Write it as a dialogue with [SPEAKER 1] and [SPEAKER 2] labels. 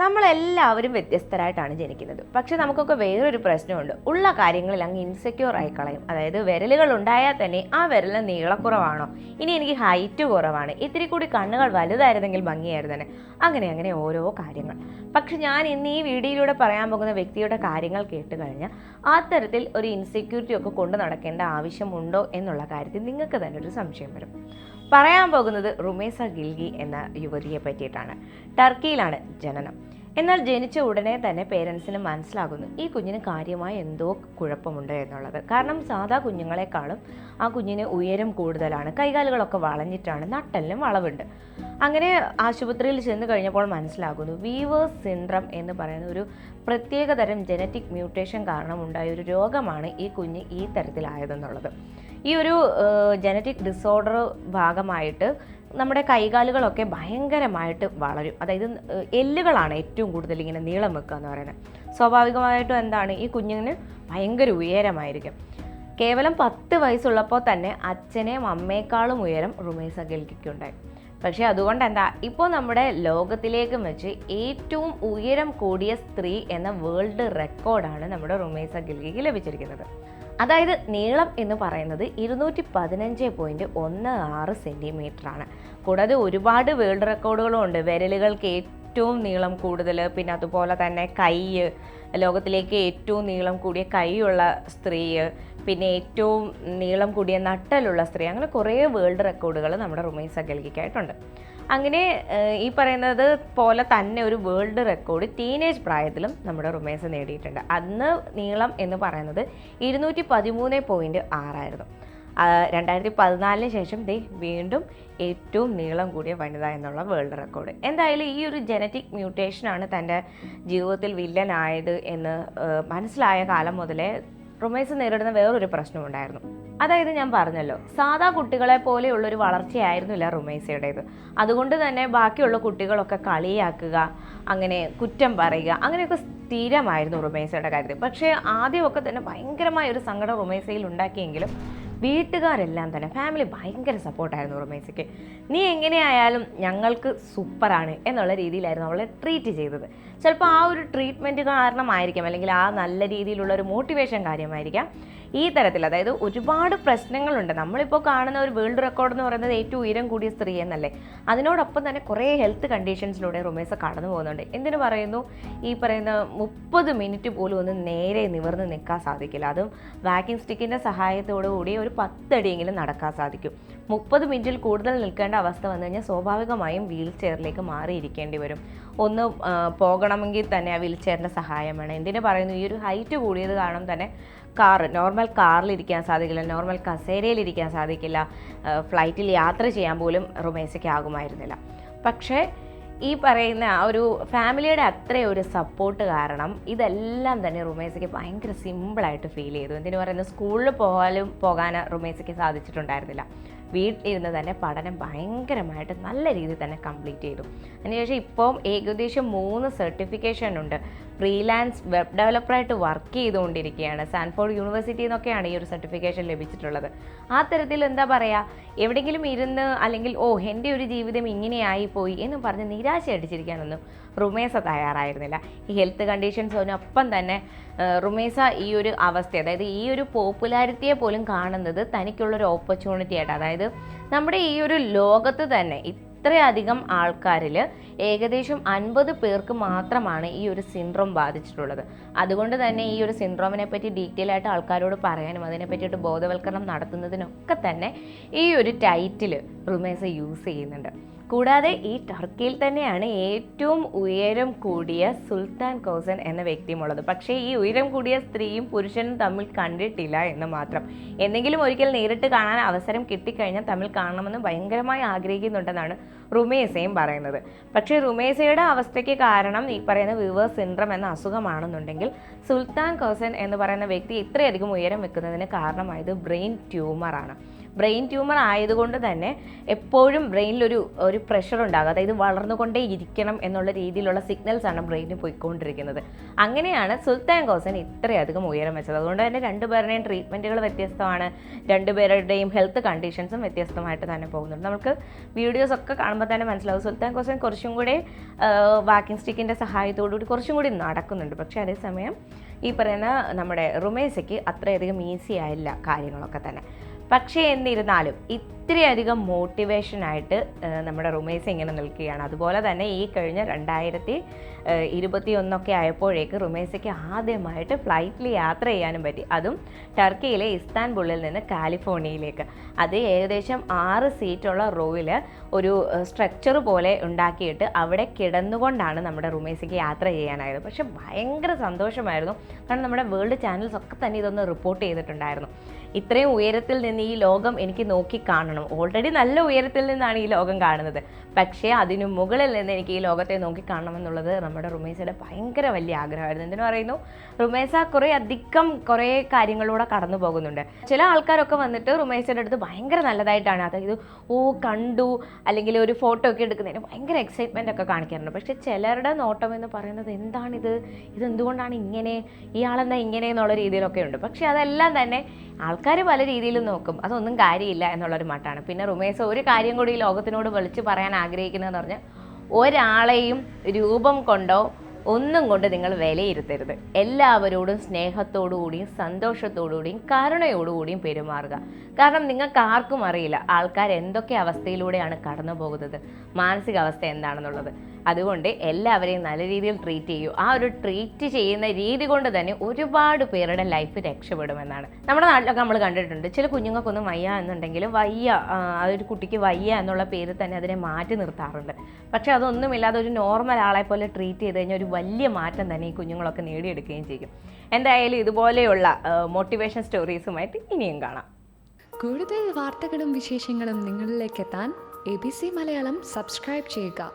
[SPEAKER 1] നമ്മളെല്ലാവരും വ്യത്യസ്തരായിട്ടാണ് ജനിക്കുന്നത്. പക്ഷെ നമുക്കൊക്കെ വേറൊരു പ്രശ്നമുണ്ട്. ഉള്ള കാര്യങ്ങളിൽ അങ്ങ് ഇൻസെക്യൂർ ആയി കളയും. അതായത് വിരലുകൾ ഉണ്ടായാൽ തന്നെ ആ വിരലിന് നീളക്കുറവാണോ, ഇനി എനിക്ക് ഹൈറ്റ് കുറവാണ്, ഇത്തിരി കൂടി കണ്ണുകൾ വലുതായിരുന്നെങ്കിൽ ഭംഗിയായിരുന്നു തന്നെ, അങ്ങനെ ഓരോ കാര്യങ്ങൾ. പക്ഷെ ഞാൻ ഇന്ന് ഈ വീഡിയോയിലൂടെ പറയാൻ പോകുന്ന വ്യക്തിയുടെ കാര്യങ്ങൾ കേട്ട് കഴിഞ്ഞാൽ ആ തരത്തിൽ ഒരു ഇൻസെക്യൂരിറ്റി ഒക്കെ കൊണ്ട് നടക്കേണ്ട ആവശ്യമുണ്ടോ എന്നുള്ള കാര്യത്തിൽ നിങ്ങൾക്ക് തന്നെ ഒരു സംശയം വരും. പറയാൻ പോകുന്നത് റുമേസ ഗിൽഗി എന്ന യുവതിയെ പറ്റിയിട്ടാണ്. ടർക്കിയിലാണ് ജനനം. എന്നാൽ ജനിച്ച ഉടനെ തന്നെ പേരൻസിന് മനസ്സിലാകുന്നു ഈ കുഞ്ഞിന് കാര്യമായ എന്തോ കുഴപ്പമുണ്ട് എന്നുള്ളത്. കാരണം സാധാ കുഞ്ഞുങ്ങളെക്കാളും ആ കുഞ്ഞിന് ഉയരം കൂടുതലാണ്, കൈകാലുകളൊക്കെ വളഞ്ഞിട്ടാണ്, നട്ടെല്ലിനും വളവുണ്ട്. അങ്ങനെ ആശുപത്രിയിൽ ചെന്ന് കഴിഞ്ഞപ്പോൾ മനസ്സിലാകുന്നു വീവേഴ്സ് സിൻഡ്രം എന്ന് പറയുന്ന ഒരു പ്രത്യേകതരം ജനറ്റിക് മ്യൂട്ടേഷൻ കാരണം ഉണ്ടായ ഒരു രോഗമാണ് ഈ കുഞ്ഞ് ഈ തരത്തിലായതെന്നുള്ളത്. ഈ ഒരു ജനറ്റിക് ഡിസോർഡർ ഭാഗമായിട്ട് നമ്മുടെ കൈകാലുകളൊക്കെ ഭയങ്കരമായിട്ട് വളരും. അതായത് എല്ലുകളാണ് ഏറ്റവും കൂടുതൽ ഇങ്ങനെ നീളം വെക്കുക എന്ന് പറയുന്നത്. സ്വാഭാവികമായിട്ടും എന്താണ്, ഈ കുഞ്ഞിന് ഭയങ്കര ഉയരമായിരിക്കും. കേവലം 10 വയസ്സുള്ളപ്പോൾ തന്നെ അച്ഛനെയും അമ്മയെക്കാളും ഉയരം റുമേസ ഗിൽഗിക്കുണ്ടായി. പക്ഷേ അതുകൊണ്ട് എന്താ, ഇപ്പോൾ നമ്മുടെ ലോകത്തിലേക്കും വെച്ച് ഏറ്റവും ഉയരം കൂടിയ സ്ത്രീ എന്ന വേൾഡ് റെക്കോർഡാണ് നമ്മുടെ റുമേസ ഗിൽഗിക്ക് ലഭിച്ചിരിക്കുന്നത്. അതായത് നീളം എന്ന് പറയുന്നത് 215.16 സെൻറ്റിമീറ്ററാണ്. കൂടാതെ ഒരുപാട് വേൾഡ് റെക്കോർഡുകളും ഉണ്ട്. വിരലുകൾക്ക് ഏറ്റവും നീളം കൂടുതൽ, പിന്നെ അതുപോലെ തന്നെ കൈ, ലോകത്തിലേക്ക് ഏറ്റവും നീളം കൂടിയ കൈയുള്ള സ്ത്രീ, പിന്നെ ഏറ്റവും നീളം കൂടിയ നട്ടലുള്ള സ്ത്രീ, അങ്ങനെ കുറേ വേൾഡ് റെക്കോർഡുകൾ നമ്മുടെ റുമേസ ഗിൽഗിക്കായിട്ടുണ്ട്. അങ്ങനെ ഈ പറയുന്നത് പോലെ തന്നെ ഒരു വേൾഡ് റെക്കോർഡ് ടീനേജ് പ്രായത്തിലും നമ്മുടെ റുമേസ നേടിയിട്ടുണ്ട്. അന്ന് നീളം എന്ന് പറയുന്നത് 213.6 ആയിരുന്നു. 2014 ശേഷം വീണ്ടും ഏറ്റവും നീളം കൂടിയ വനിത എന്നുള്ള വേൾഡ് റെക്കോർഡ്. എന്തായാലും ഈ ഒരു ജനറ്റിക് മ്യൂട്ടേഷനാണ് തൻ്റെ ജീവിതത്തിൽ വില്ലനായത് എന്ന് മനസ്സിലായ കാലം മുതലേ റുമേസ നേരിടുന്ന വേറൊരു പ്രശ്നമുണ്ടായിരുന്നു. അതായത് ഞാൻ പറഞ്ഞല്ലോ, സാധാ കുട്ടികളെ പോലെയുള്ളൊരു വളർച്ചയായിരുന്നില്ല റുമേസയുടേത്. അതുകൊണ്ട് തന്നെ ബാക്കിയുള്ള കുട്ടികളൊക്കെ കളിയാക്കുക, അങ്ങനെ കുറ്റം പറയുക, അങ്ങനെയൊക്കെ സ്ഥിരമായിരുന്നു റുമേസയുടെ കാര്യത്തിൽ. പക്ഷേ ആദ്യമൊക്കെ തന്നെ ഭയങ്കരമായ ഒരു സങ്കടം റുമേസയിൽ ഉണ്ടാക്കിയെങ്കിലും വീട്ടുകാരെല്ലാം തന്നെ, ഫാമിലി ഭയങ്കര സപ്പോർട്ടായിരുന്നു റുമേസയ്ക്ക്. നീ എങ്ങനെയായാലും ഞങ്ങൾക്ക് സൂപ്പറാണ് എന്നുള്ള രീതിയിലായിരുന്നു അവളെ ട്രീറ്റ് ചെയ്തത്. ചിലപ്പോൾ ആ ഒരു ട്രീറ്റ്മെൻറ്റ് കാരണമായിരിക്കാം, അല്ലെങ്കിൽ ആ നല്ല രീതിയിലുള്ള ഒരു മോട്ടിവേഷൻ കാര്യമായിരിക്കാം ഈ തരത്തിൽ. അതായത് ഒരുപാട് പ്രശ്നങ്ങളുണ്ട്. നമ്മളിപ്പോൾ കാണുന്ന ഒരു വേൾഡ് റെക്കോർഡ് എന്ന് പറയുന്നത് ഏറ്റവും ഉയരം കൂടിയ സ്ത്രീ എന്നല്ലേ. അതിനോടൊപ്പം തന്നെ കുറേ ഹെൽത്ത് കണ്ടീഷൻസിലൂടെ റുമേസ കടന്നു പോകുന്നുണ്ട്. എന്തിനു പറയുന്നു, ഈ പറയുന്ന 30 മിനിറ്റ് പോലും ഒന്ന് നേരെ നിവർന്ന് നിൽക്കാൻ സാധിക്കില്ല. അതും വാക്കിംഗ് സ്റ്റിക്കിൻ്റെ സഹായത്തോടു കൂടി ഒരു 10 അടിയെങ്കിലും നടക്കാൻ സാധിക്കും. 30 മിനിറ്റിൽ കൂടുതൽ നിൽക്കേണ്ട അവസ്ഥ വന്നു കഴിഞ്ഞാൽ സ്വാഭാവികമായും വീൽ ചെയറിലേക്ക് മാറിയിരിക്കേണ്ടി വരും. ഒന്ന് പോകണമെങ്കിൽ തന്നെ ആ വീൽ ചെയറിൻ്റെ സഹായം വേണം. എന്തിനു പറയുന്നു, ഈ ഒരു ഹൈറ്റ് കൂടിയത് കാരണം തന്നെ നോർമൽ കാറിലിരിക്കാൻ സാധിക്കില്ല, നോർമൽ കസേരയിലിരിക്കാൻ സാധിക്കില്ല, ഫ്ലൈറ്റിൽ യാത്ര ചെയ്യാൻ പോലും റുമേസയ്ക്ക് ആകുമായിരുന്നില്ല. പക്ഷേ ഈ പറയുന്ന ആ ഒരു ഫാമിലിയുടെ അത്രയും ഒരു സപ്പോർട്ട് കാരണം ഇതെല്ലാം തന്നെ റുമേസയ്ക്ക് ഭയങ്കര സിമ്പിളായിട്ട് ഫീൽ ചെയ്തു. എന്തിനു പറയുന്നത്, സ്കൂളിൽ പോകാൻ റുമേസയ്ക്ക് സാധിച്ചിട്ടുണ്ടായിരുന്നില്ല. വീട്ടിലിരുന്ന് തന്നെ പഠനം ഭയങ്കരമായിട്ട് നല്ല രീതിയിൽ തന്നെ കംപ്ലീറ്റ് ചെയ്തു. അതിനുശേഷം ഇപ്പം ഏകദേശം 3 സർട്ടിഫിക്കേഷൻ ഉണ്ട്. ഫ്രീലാൻസ് വെബ് ഡെവലപ്പറായിട്ട് വർക്ക് ചെയ്തുകൊണ്ടിരിക്കുകയാണ്. സാൻഫോർഡ് യൂണിവേഴ്സിറ്റിയിൽ നിന്നൊക്കെയാണ് ഈ ഒരു സർട്ടിഫിക്കേഷൻ ലഭിച്ചിട്ടുള്ളത്. ആ തരത്തിൽ എന്താ പറയുക, എവിടെയെങ്കിലും ഇരുന്ന് അല്ലെങ്കിൽ എൻ്റെ ഒരു ജീവിതം ഇങ്ങനെയായിപ്പോയി എന്ന് പറഞ്ഞ് നിരാശ അടിച്ചിരിക്കാനൊന്നും റുമേസ തയ്യാറായിരുന്നില്ല. ഈ ഹെൽത്ത് കണ്ടീഷൻസിനൊപ്പം തന്നെ റുമേസ ഈ ഒരു അവസ്ഥ, അതായത് ഈ ഒരു പോപ്പുലാരിറ്റിയെ പോലും കാണുന്നത് തനിക്കുള്ളൊരു ഓപ്പർച്യൂണിറ്റി ആയിട്ട്. അതായത് നമ്മുടെ ഈ ഒരു ലോകത്ത് തന്നെ ഇത്രയധികം ആൾക്കാരിൽ ഏകദേശം 50 പേർക്ക് മാത്രമാണ് ഈ ഒരു സിൻഡ്രോം ബാധിച്ചിട്ടുള്ളത്. അതുകൊണ്ട് തന്നെ ഈ ഒരു സിൻഡ്രോമിനെ പറ്റി ഡീറ്റെയിൽ ആയിട്ട് ആൾക്കാരോട് പറയാനും അതിനെ പറ്റിയിട്ട് ബോധവൽക്കരണം നടത്തുന്നതിനൊക്കെ തന്നെ ഈ ഒരു ടൈറ്റിൽ റുമേസ യൂസ് ചെയ്യുന്നുണ്ട്. കൂടാതെ ഈ ടർക്കിയിൽ തന്നെയാണ് ഏറ്റവും ഉയരം കൂടിയ സുൽത്താൻ കോസൻ എന്ന വ്യക്തിയുമുള്ളത്. പക്ഷേ ഈ ഉയരം കൂടിയ സ്ത്രീയും പുരുഷനും തമ്മിൽ കണ്ടിട്ടില്ല എന്ന് മാത്രം. എന്തെങ്കിലും ഒരിക്കൽ നേരിട്ട് കാണാൻ അവസരം കിട്ടിക്കഴിഞ്ഞാൽ തമ്മിൽ കാണണമെന്ന് ഭയങ്കരമായി ആഗ്രഹിക്കുന്നുണ്ടെന്നാണ് റുമേസയും പറയുന്നത്. പക്ഷേ റുമേസയുടെ അവസ്ഥയ്ക്ക് കാരണം ഈ പറയുന്ന വീവേഴ്സ് സിൻഡ്രം എന്ന അസുഖമാണെന്നുണ്ടെങ്കിൽ സുൽത്താൻ കോസൻ എന്ന് പറയുന്ന വ്യക്തി ഇത്രയധികം ഉയരം വെക്കുന്നതിന് കാരണമായത് ബ്രെയിൻ ട്യൂമറാണ്. ബ്രെയിൻ ട്യൂമർ ആയതുകൊണ്ട് തന്നെ എപ്പോഴും ബ്രെയിനിലൊരു പ്രഷർ ഉണ്ടാകും, അതായത് വളർന്നുകൊണ്ടേ ഇരിക്കണം എന്നുള്ള രീതിയിലുള്ള സിഗ്നൽസാണ് ബ്രെയിനിൽ പോയിക്കൊണ്ടിരിക്കുന്നത്. അങ്ങനെയാണ് സുൽത്താൻ ഖോസൻ ഇത്രയധികം ഉയരം വെച്ചത്. അതുകൊണ്ട് തന്നെ രണ്ടുപേരുടെയും ട്രീറ്റ്മെൻറ്റുകൾ വ്യത്യസ്തമാണ്, രണ്ടുപേരുടെയും ഹെൽത്ത് കണ്ടീഷൻസും വ്യത്യസ്തമായിട്ട് തന്നെ പോകുന്നുണ്ട്. നമുക്ക് വീഡിയോസൊക്കെ കാണുമ്പോൾ തന്നെ മനസ്സിലാവും സുൽത്താൻ ഖോസൻ കുറച്ചും കൂടി വാക്കിംഗ് സ്റ്റിക്കിൻ്റെ സഹായത്തോടുകൂടി കുറച്ചും കൂടി നടക്കുന്നുണ്ട്. പക്ഷേ അതേസമയം ഈ പറയുന്ന നമ്മുടെ റുമേസയ്ക്ക് അത്രയധികം ഈസി ആയില്ല കാര്യങ്ങളൊക്കെ തന്നെ. പക്ഷേ എന്നിരുന്നാലും ഇത്രയധികം മോട്ടിവേഷനായിട്ട് നമ്മുടെ റുമേസ ഇങ്ങനെ നിൽക്കുകയാണ്. അതുപോലെ തന്നെ ഈ കഴിഞ്ഞ 2021 ആയപ്പോഴേക്ക് റുമേസയ്ക്ക് ആദ്യമായിട്ട് ഫ്ലൈറ്റിൽ യാത്ര ചെയ്യാനും പറ്റി, അതും ടർക്കിയിലെ ഇസ്താൻബുളിൽ നിന്ന് കാലിഫോർണിയയിലേക്ക്. അത് ഏകദേശം 6 സീറ്റുള്ള റോയിൽ ഒരു സ്ട്രക്ചർ പോലെ ഉണ്ടാക്കിയിട്ട് അവിടെ കിടന്നുകൊണ്ടാണ് നമ്മുടെ റുമേസയ്ക്ക് യാത്ര ചെയ്യാനായത്. പക്ഷെ ഭയങ്കര സന്തോഷമായിരുന്നു, കാരണം നമ്മുടെ വേൾഡ് ചാനൽസ് ഒക്കെ തന്നെ ഇതൊന്ന് റിപ്പോർട്ട് ചെയ്തിട്ടുണ്ടായിരുന്നു. ഇത്രയും ഉയരത്തിൽ നിന്ന് ഈ ലോകം എനിക്ക് നോക്കി കാണണം. ഓൾറെഡി നല്ല ഉയരത്തിൽ നിന്നാണ് ഈ ലോകം കാണുന്നത്, പക്ഷേ അതിനു മുകളിൽ നിന്ന് എനിക്ക് ഈ ലോകത്തെ നോക്കി കാണണമെന്നുള്ളത് നമ്മുടെ റുമേസയുടെ ഭയങ്കര വലിയ ആഗ്രഹമായിരുന്നു. എന്തിനു പറയുന്നു, റുമേസ കുറേ കാര്യങ്ങളിലൂടെ കടന്നു പോകുന്നുണ്ട്. ചില ആൾക്കാരൊക്കെ വന്നിട്ട് റുമേസയുടെ അടുത്ത് ഭയങ്കര നല്ലതായിട്ടാണ്, അതായത് കണ്ടു അല്ലെങ്കിൽ ഒരു ഫോട്ടോ ഒക്കെ എടുക്കുന്നതിന് ഭയങ്കര എക്സൈറ്റ്മെൻ്റ് ഒക്കെ കാണിക്കാറുണ്ട്. പക്ഷേ ചിലരുടെ നോട്ടം എന്ന് പറയുന്നത് ഇതെന്തുകൊണ്ടാണ് ഇങ്ങനെ, ഇയാളെന്താ ഇങ്ങനെ എന്നുള്ള രീതിയിലൊക്കെ ഉണ്ട്. പക്ഷേ അതെല്ലാം തന്നെ ആൾക്കാർ പല രീതിയിലും നോക്കും, അതൊന്നും കാര്യമില്ല എന്നുള്ളൊരു മട്ടാണ്. പിന്നെ റുമേസ ഒരു കാര്യം കൂടി ഈ ലോകത്തിനോട് വിളിച്ച് പറയാൻ ആഗ്രഹിക്കുന്നതെന്ന് പറഞ്ഞാൽ, ഒരാളെയും രൂപം കൊണ്ടോ ഒന്നും കൊണ്ട് നിങ്ങൾ വിലയിരുത്തരുത്. എല്ലാവരോടും സ്നേഹത്തോടുകൂടിയും സന്തോഷത്തോടുകൂടിയും കരുണയോടുകൂടിയും പെരുമാറുക. കാരണം നിങ്ങൾക്ക് ആർക്കും അറിയില്ല ആൾക്കാർ എന്തൊക്കെ അവസ്ഥയിലൂടെയാണ് കടന്നു പോകുന്നത്, മാനസികാവസ്ഥ എന്താണെന്നുള്ളത്. അതുകൊണ്ട് എല്ലാവരെയും നല്ല രീതിയിൽ ട്രീറ്റ് ചെയ്യൂ. ആ ഒരു ട്രീറ്റ് ചെയ്യുന്ന രീതി കൊണ്ട് തന്നെ ഒരുപാട് പേരുടെ ലൈഫ് രക്ഷപ്പെടുമെന്നാണ്. നമ്മുടെ നാട്ടിലൊക്കെ നമ്മൾ കണ്ടിട്ടുണ്ട്, ചില കുഞ്ഞുങ്ങൾക്കൊന്നും വയ്യ എന്നുണ്ടെങ്കിൽ അതൊരു കുട്ടിക്ക് വയ്യ എന്നുള്ള പേര് തന്നെ അതിനെ മാറ്റി നിർത്താറുണ്ട്. പക്ഷേ അതൊന്നുമില്ലാതെ ഒരു നോർമൽ ആളെ പോലെ ട്രീറ്റ് ചെയ്ത് കഴിഞ്ഞാൽ ഒരു വലിയ മാറ്റം തന്നെ ഈ കുഞ്ഞുങ്ങളൊക്കെ നേടിയെടുക്കുകയും ചെയ്യും. എന്തായാലും ഇതുപോലെയുള്ള മോട്ടിവേഷൻ സ്റ്റോറീസുമായിട്ട് ഇനിയും കാണാം.
[SPEAKER 2] കൂടുതൽ വാർത്തകളും വിശേഷങ്ങളും നിങ്ങളിലേക്ക് എത്താൻ ABC മലയാളം സബ്സ്ക്രൈബ് ചെയ്യുക.